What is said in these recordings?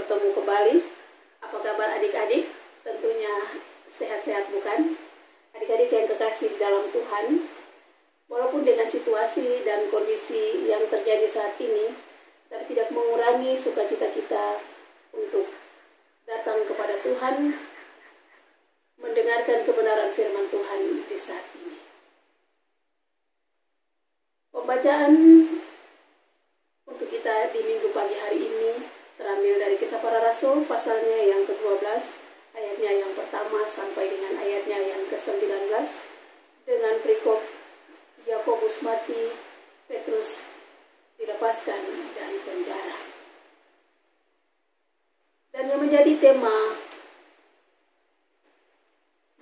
bertemu kembali. Apa kabar adik-adik? Tentunya sehat-sehat bukan? Adik-adik yang kekasih dalam Tuhan, walaupun dengan situasi dan kondisi yang terjadi saat ini, tapi tidak mengurangi sukacita kita untuk datang kepada Tuhan, mendengarkan kebenaran firman Tuhan di saat ini. Pembacaan untuk kita di minggu pagi hari ini terambil dari Kisah Para Rasul pasalnya yang ke-12, ayatnya yang pertama sampai dengan ayatnya yang ke-19, dengan perikop Yakobus mati, Petrus dilepaskan dari penjara. Dan yang menjadi tema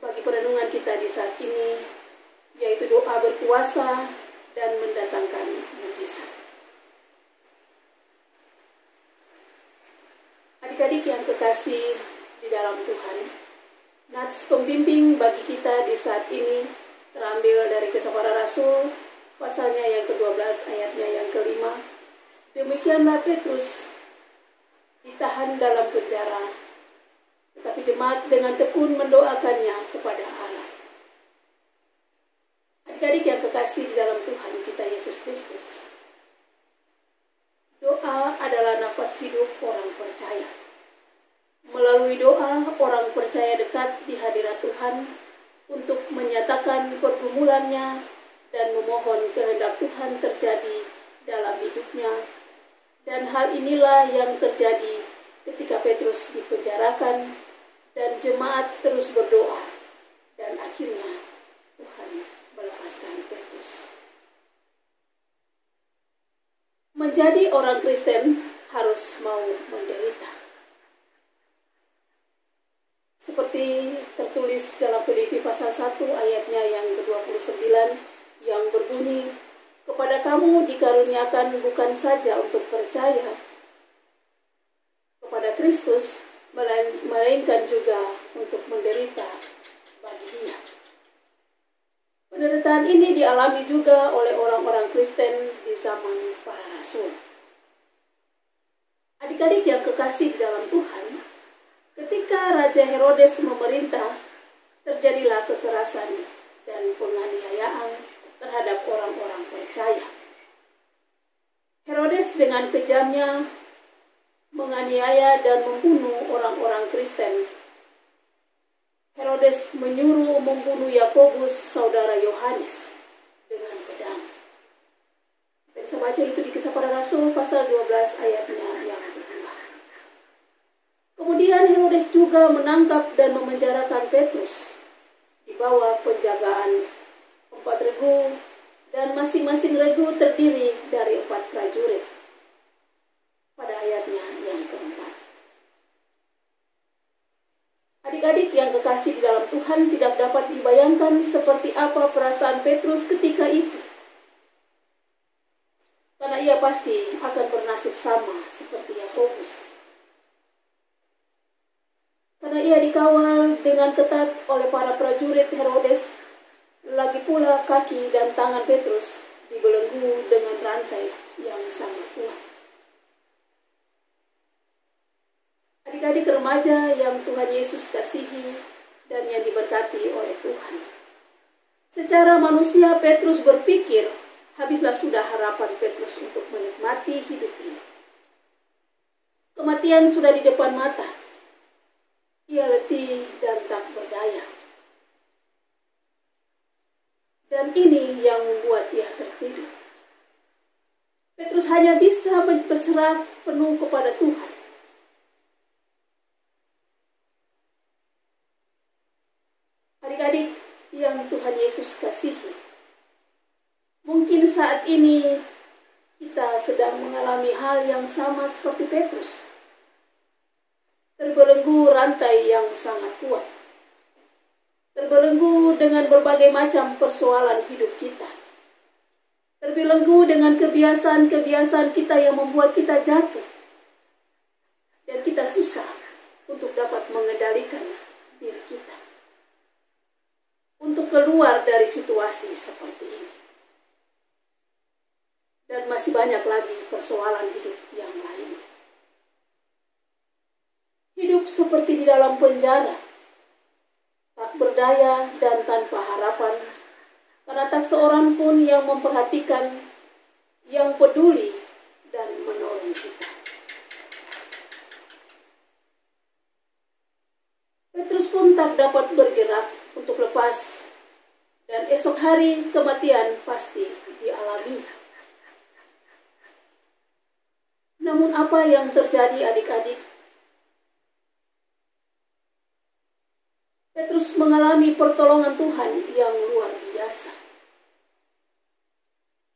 bagi perenungan kita di saat ini yaitu doa berkuasa dan mendatangkan mujizat. Adik-adik yang kekasih di dalam Tuhan, nats pembimbing bagi kita di saat ini terambil dari Kisah Para Rasul pasalnya yang ke-12 ayatnya yang ke-5. Demikianlah Petrus ditahan dalam penjara, tetapi jemaat dengan tekun mendoakannya kepada Allah. Adik-adik yang kekasih di dalam Tuhan kita Yesus Kristus, doa adalah nafas hidup orang percaya. Melalui doa, orang percaya dekat di hadirat Tuhan untuk menyatakan pergumulannya dan memohon kehendak Tuhan terjadi dalam hidupnya. Dan hal inilah yang terjadi ketika Petrus dipenjarakan dan jemaat terus berdoa. Dan akhirnya Tuhan melepaskan Petrus. Menjadi orang Kristen harus mau menderita. Seperti tertulis dalam Filipi pasal 1 ayatnya yang ke-29 yang berbunyi, kepada kamu dikaruniakan bukan saja untuk percaya kepada Kristus, melainkan juga untuk menderita bagi Dia. Penderitaan ini dialami juga oleh orang-orang Kristen di zaman para rasul. Adik-adik yang kekasih di dalam Tuhan, ketika Raja Herodes memerintah, terjadilah kekerasan dan penganiayaan terhadap orang-orang percaya. Herodes dengan kejamnya menganiaya dan membunuh orang-orang Kristen. Herodes menyuruh membunuh Yakobus, saudara Yohanes, dengan pedang. Kita bisa baca itu di Kisah Para Rasul pasal 12 ayatnya yang kedua. Kemudian Herodes juga menangkap dan memenjarakan Petrus di bawah penjagaan 4 regu, dan masing-masing regu terdiri dari 4 prajurit. Pada ayatnya yang keempat. Adik-adik yang kekasih di dalam Tuhan, tidak dapat dibayangkan seperti apa perasaan Petrus ketika itu. Karena ia pasti akan bernasib sama seperti Yakobus. Karena ia dikawal dengan ketat oleh para prajurit Herodes, lagi pula kaki dan tangan Petrus dibelenggu dengan rantai yang sangat kuat. Adik-adik remaja yang Tuhan Yesus kasihi dan yang diberkati oleh Tuhan. Secara manusia Petrus berpikir, habislah sudah harapan Petrus untuk menikmati hidup ini. Kematian sudah di depan mata. Ia letih dan tak berdaya. Dan ini yang membuat ia tertidur. Petrus hanya bisa berserah penuh kepada Tuhan. Adik-adik yang Tuhan Yesus kasihi, mungkin saat ini kita sedang mengalami hal yang sama seperti Petrus. Terbelenggu rantai yang sangat kuat. Terbelenggu dengan berbagai macam persoalan hidup kita. Terbelenggu dengan kebiasaan-kebiasaan kita yang membuat kita jatuh. Dan kita susah untuk dapat mengendalikan diri kita. Untuk keluar dari situasi seperti ini. Dan masih banyak lagi persoalan hidup yang lain. seperti di dalam penjara, tak berdaya dan tanpa harapan, karena tak seorang pun yang memperhatikan, yang peduli dan menolong kita. Petrus pun tak dapat bergerak untuk lepas, dan esok hari kematian pasti dialaminya. Namun apa yang terjadi adik-adik? Petrus mengalami pertolongan Tuhan yang luar biasa.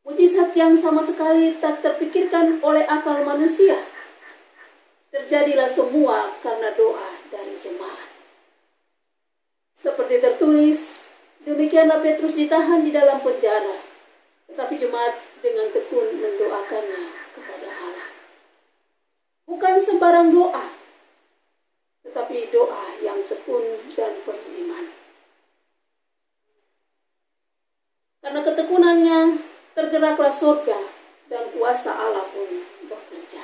Mujizat yang sama sekali tak terpikirkan oleh akal manusia. Terjadilah semua karena doa dari jemaat. Seperti tertulis, demikianlah Petrus ditahan di dalam penjara, tetapi jemaat dengan tekun mendoakannya kepada Allah. Bukan sembarang doa, tetapi doa yang tekun dan penuh iman. Karena ketekunannya, tergeraklah surga dan kuasa Allah pun bekerja.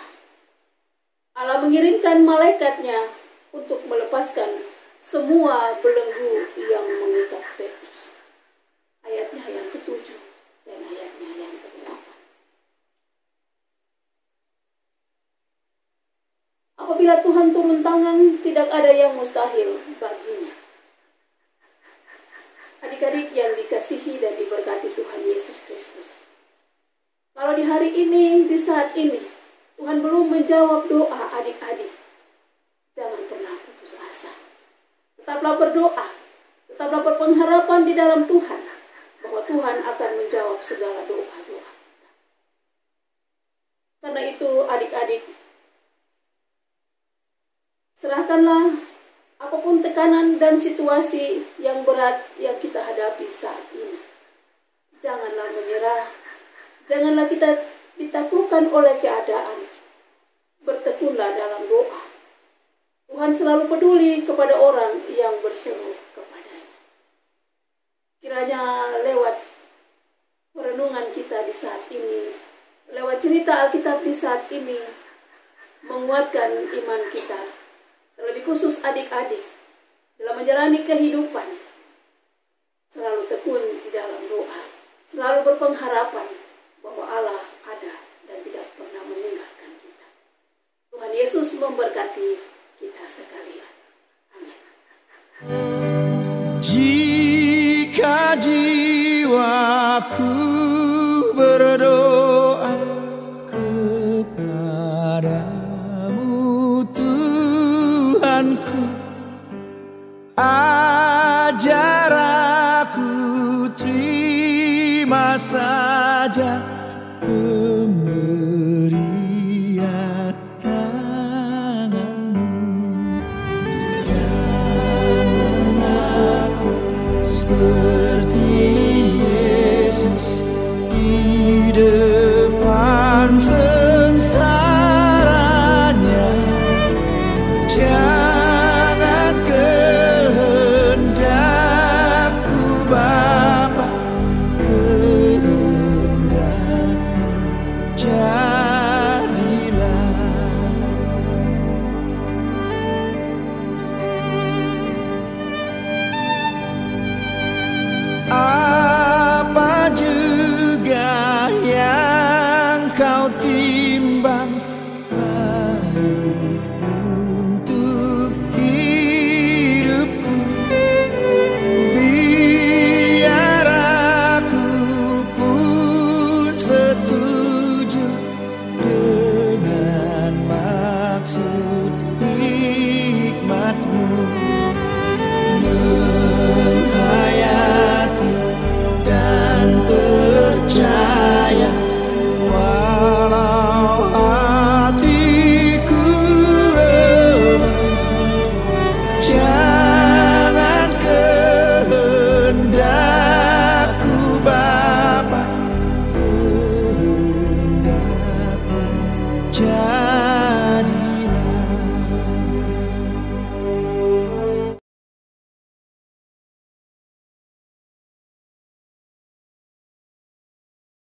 Allah mengirimkan malaikatnya untuk melepaskan semua belenggu yang mengikat Petrus. Ayatnya yang ke-7 dan ayatnya yang ke-8. Apabila Tuhan turun tangan, tidak ada yang mustahil baginya. Adik-adik yang dikasihi dan diberkati Tuhan Yesus Kristus. Kalau di hari ini, di saat ini, Tuhan belum menjawab doa adik-adik, jangan pernah putus asa. Tetaplah berdoa, tetaplah berpengharapan di dalam Tuhan, bahwa Tuhan akan menjawab segala doa-doa. Karena itu adik-adik, serahkanlah apapun tekanan dan situasi yang berat yang kita hadapi saat ini. Janganlah menyerah, janganlah kita ditaklukkan oleh keadaan. Bertekunlah dalam doa. Tuhan selalu peduli kepada orang yang berseru kepadanya. Kiranya lewat perenungan kita di saat ini, lewat cerita Alkitab di saat ini, menguatkan iman kita. Terlebih khusus adik-adik dalam menjalani kehidupan, selalu tekun di dalam doa, selalu berpengharapan bahwa Allah ada dan tidak pernah meninggalkan kita. Tuhan Yesus memberkati kita sekalian. Amin. Jika jiwaku berdoa kepadamu Tuhanku,